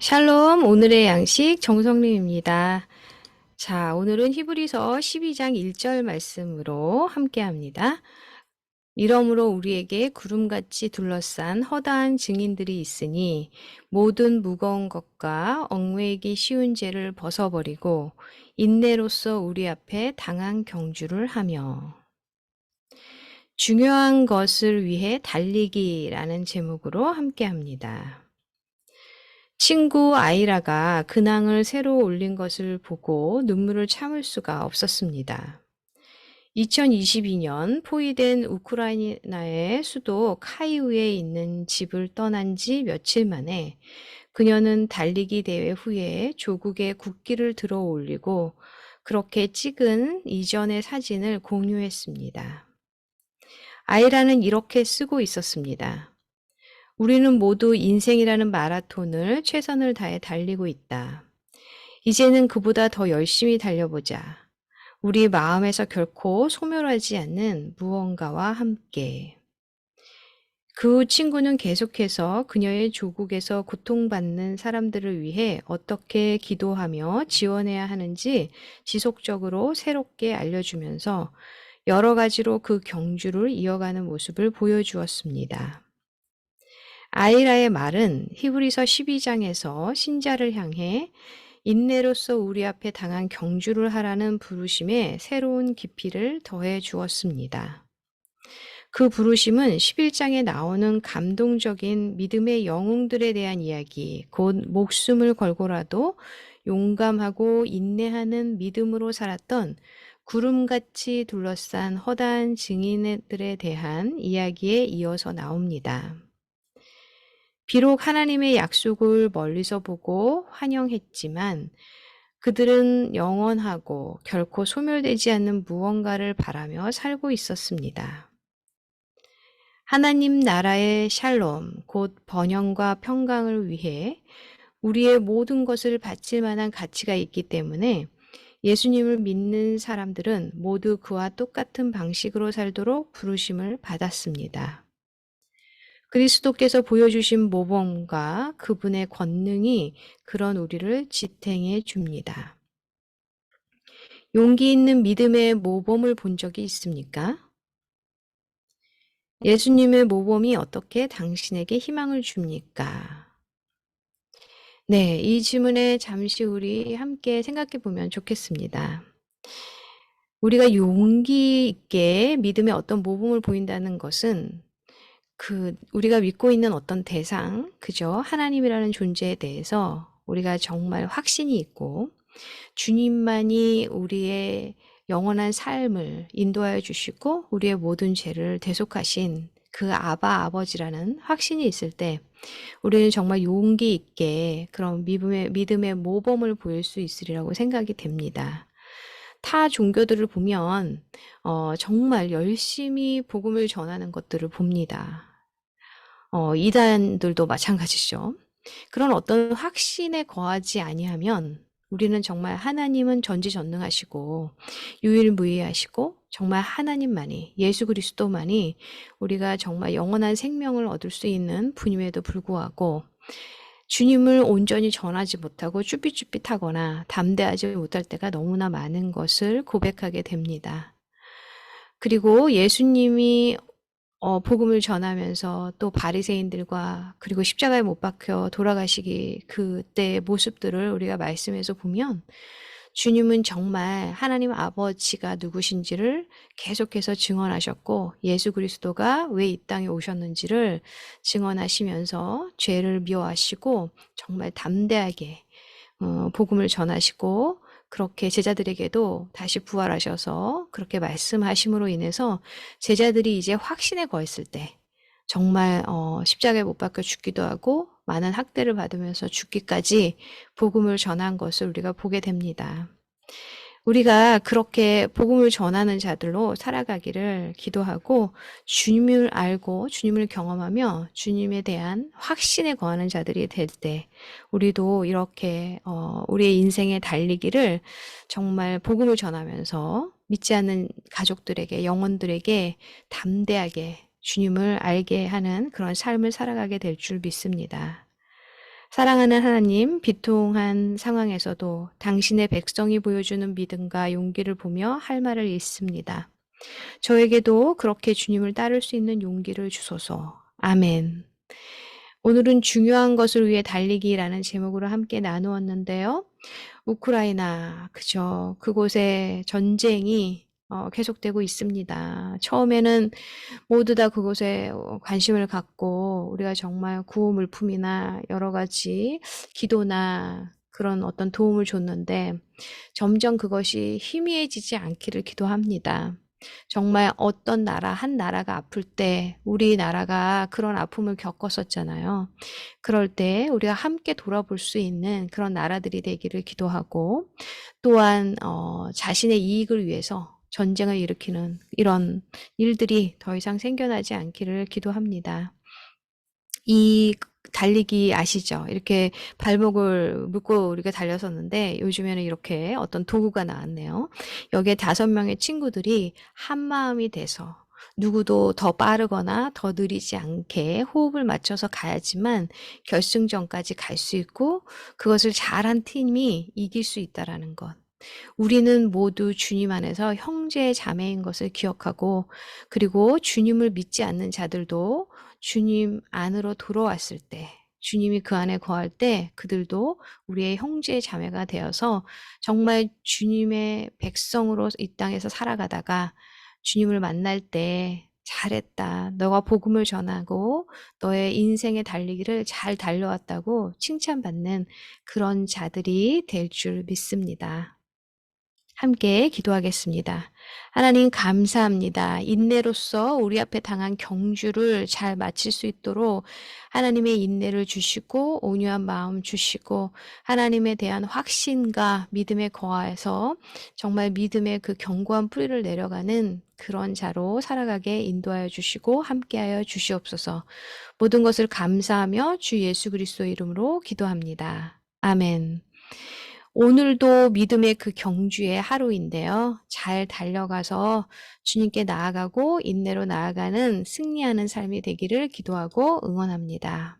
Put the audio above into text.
샬롬, 오늘의 양식 정성림입니다. 자, 오늘은 히브리서 12장 1절 말씀으로 함께 합니다. 이러므로 우리에게 구름같이 둘러싼 허다한 증인들이 있으니 모든 무거운 것과 얽매이기 쉬운 죄를 벗어버리고 인내로써 우리 앞에 당한 경주를 하며 중요한 것을 위해 달리기라는 제목으로 함께 합니다. 친구 아이라가 근황을 새로 올린 것을 보고 눈물을 참을 수가 없었습니다. 2022년 포위된 우크라이나의 수도 카이우에 있는 집을 떠난 지 며칠 만에 그녀는 달리기 대회 후에 조국의 국기를 들어 올리고 그렇게 찍은 이전의 사진을 공유했습니다. 아이라는 이렇게 쓰고 있었습니다. 우리는 모두 인생이라는 마라톤을 최선을 다해 달리고 있다. 이제는 그보다 더 열심히 달려보자. 우리 마음에서 결코 소멸하지 않는 무언가와 함께. 그 후 친구는 계속해서 그녀의 조국에서 고통받는 사람들을 위해 어떻게 기도하며 지원해야 하는지 지속적으로 새롭게 알려주면서 여러 가지로 그 경주를 이어가는 모습을 보여주었습니다. 아이라의 말은 히브리서 12장에서 신자를 향해 인내로써 우리 앞에 당한 경주를 하라는 부르심에 새로운 깊이를 더해 주었습니다. 그 부르심은 11장에 나오는 감동적인 믿음의 영웅들에 대한 이야기, 곧 목숨을 걸고라도 용감하고 인내하는 믿음으로 살았던 구름같이 둘러싼 허다한 증인들에 대한 이야기에 이어서 나옵니다. 비록 하나님의 약속을 멀리서 보고 환영했지만 그들은 영원하고 결코 소멸되지 않는 무언가를 바라며 살고 있었습니다. 하나님 나라의 샬롬, 곧 번영과 평강을 위해 우리의 모든 것을 바칠 만한 가치가 있기 때문에 예수님을 믿는 사람들은 모두 그와 똑같은 방식으로 살도록 부르심을 받았습니다. 그리스도께서 보여주신 모범과 그분의 권능이 그런 우리를 지탱해 줍니다. 용기 있는 믿음의 모범을 본 적이 있습니까? 예수님의 모범이 어떻게 당신에게 희망을 줍니까? 네, 이 질문에 잠시 우리 함께 생각해 보면 좋겠습니다. 우리가 용기 있게 믿음의 어떤 모범을 보인다는 것은 우리가 믿고 있는 어떤 대상, 그죠? 하나님이라는 존재에 대해서 우리가 정말 확신이 있고 주님만이 우리의 영원한 삶을 인도하여 주시고 우리의 모든 죄를 대속하신 그 아버지라는 확신이 있을 때 우리는 정말 용기 있게 그런 믿음의 모범을 보일 수 있으리라고 생각이 됩니다. 타 종교들을 보면 정말 열심히 복음을 전하는 것들을 봅니다. 이단들도 마찬가지죠. 그런 어떤 확신에 거하지 아니하면 우리는 정말 하나님은 전지전능하시고 유일무이하시고 정말 하나님만이 예수 그리스도만이 우리가 정말 영원한 생명을 얻을 수 있는 분임에도 불구하고 주님을 온전히 전하지 못하고 쭈삣쭈삣하거나 담대하지 못할 때가 너무나 많은 것을 고백하게 됩니다. 그리고 예수님이 복음을 전하면서 또 바리새인들과 그리고 십자가에 못 박혀 돌아가시기 그때의 모습들을 우리가 말씀에서 보면 주님은 정말 하나님 아버지가 누구신지를 계속해서 증언하셨고 예수 그리스도가 왜 이 땅에 오셨는지를 증언하시면서 죄를 미워하시고 정말 담대하게 복음을 전하시고 그렇게 제자들에게도 다시 부활하셔서 그렇게 말씀하심으로 인해서 제자들이 이제 확신에 거했을 때 정말 십자가에 못 박혀 죽기도 하고 많은 학대를 받으면서 죽기까지 복음을 전한 것을 우리가 보게 됩니다. 우리가 그렇게 복음을 전하는 자들로 살아가기를 기도하고 주님을 알고 주님을 경험하며 주님에 대한 확신에 거하는 자들이 될 때 우리도 이렇게 우리의 인생의 달리기를 정말 복음을 전하면서 믿지 않는 가족들에게 영혼들에게 담대하게 주님을 알게 하는 그런 삶을 살아가게 될 줄 믿습니다. 사랑하는 하나님, 비통한 상황에서도 당신의 백성이 보여주는 믿음과 용기를 보며 할 말을 읽습니다. 저에게도 그렇게 주님을 따를 수 있는 용기를 주소서. 아멘. 오늘은 중요한 것을 위해 달리기라는 제목으로 함께 나누었는데요. 우크라이나, 그죠. 그곳에 전쟁이 계속되고 있습니다. 처음에는 모두 다 그곳에 관심을 갖고 우리가 정말 구호 물품이나 여러 가지 기도나 그런 어떤 도움을 줬는데 점점 그것이 희미해지지 않기를 기도합니다. 정말 어떤 나라, 한 나라가 아플 때 우리나라가 그런 아픔을 겪었었잖아요. 그럴 때 우리가 함께 돌아볼 수 있는 그런 나라들이 되기를 기도하고 또한 자신의 이익을 위해서 전쟁을 일으키는 이런 일들이 더 이상 생겨나지 않기를 기도합니다. 이 달리기 아시죠? 이렇게 발목을 묶고 우리가 달렸었는데 요즘에는 이렇게 어떤 도구가 나왔네요. 여기에 5명의 친구들이 한마음이 돼서 누구도 더 빠르거나 더 느리지 않게 호흡을 맞춰서 가야지만 결승전까지 갈 수 있고 그것을 잘한 팀이 이길 수 있다라는 것. 우리는 모두 주님 안에서 형제 자매인 것을 기억하고 그리고 주님을 믿지 않는 자들도 주님 안으로 돌아왔을 때 주님이 그 안에 거할 때 그들도 우리의 형제 자매가 되어서 정말 주님의 백성으로 이 땅에서 살아가다가 주님을 만날 때 잘했다. 너가 복음을 전하고 너의 인생의 달리기를 잘 달려왔다고 칭찬받는 그런 자들이 될 줄 믿습니다. 함께 기도하겠습니다. 하나님 감사합니다. 인내로서 우리 앞에 당한 경주를 잘 마칠 수 있도록 하나님의 인내를 주시고 온유한 마음 주시고 하나님에 대한 확신과 믿음에 거하여서 정말 믿음의 그 견고한 뿌리를 내려가는 그런 자로 살아가게 인도하여 주시고 함께하여 주시옵소서. 모든 것을 감사하며 주 예수 그리스도 이름으로 기도합니다. 아멘. 오늘도 믿음의 그 경주의 하루인데요. 잘 달려가서 주님께 나아가고 인내로 나아가는 승리하는 삶이 되기를 기도하고 응원합니다.